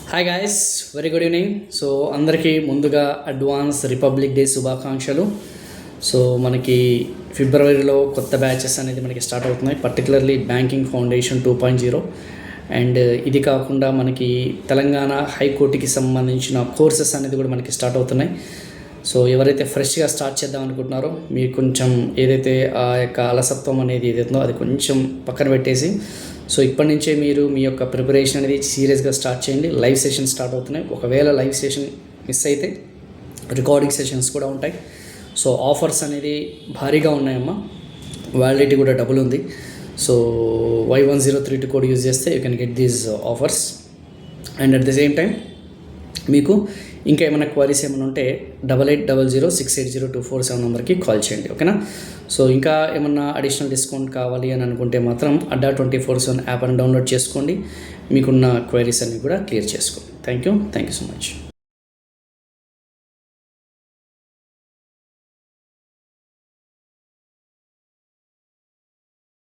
Hi guys, very good evening. So అందరికీ ముందుగా advance republic day శుభాకాంక్షలు. సో మనకి ఫిబ్రవరిలో కొత్త బ్యాచెస్ అనేది మనకి స్టార్ట్ అవుతున్నాయి, పర్టికులర్లీ బ్యాంకింగ్ ఫౌండేషన్ 2.0. అండ్ ఇది కాకుండా మనకి తెలంగాణ హైకోర్టుకి సంబంధించిన కోర్సెస్ అనేది కూడా మనకి స్టార్ట్ అవుతున్నాయి. సో ఎవరైతే ఫ్రెష్గా స్టార్ట్ చేద్దాం అనుకుంటున్నారో మీరు కొంచెం ఏదైతే ఆ యొక్క అలసత్వం అనేది ఏదైతుందో అది కొంచెం పక్కన పెట్టేసి సో ఇప్పటి నుంచే మీరు మీ యొక్క ప్రిపరేషన్ అనేది సీరియస్గా స్టార్ట్ చేయండి. లైవ్ సెషన్ స్టార్ట్ అవుతున్నాయి. ఒకవేళ లైవ్ సెషన్ మిస్ అయితే రికార్డింగ్ సెషన్స్ కూడా ఉంటాయి. సో ఆఫర్స్ అనేది భారీగా ఉన్నాయమ్మా, వ్యాలిడిటీ కూడా డబుల్ ఉంది. సో Y1032 కోడ్ యూజ్ చేస్తే you can get these offers. And at the same time మీకు ఇంకా ఏమైనా క్వైరీస్ ఏమైనా ఉంటే 8800680247 నెంబర్కి కాల్ చేయండి, ఓకేనా. సో ఇంకా ఏమన్నా అడిషనల్ డిస్కౌంట్ కావాలి అని అనుకుంటే మాత్రం అడ్డా 24/7 యాప్ అని డౌన్లోడ్ చేసుకోండి. మీకున్న క్వైరీస్ అన్నీ కూడా క్లియర్ చేసుకోండి. Thank you so much.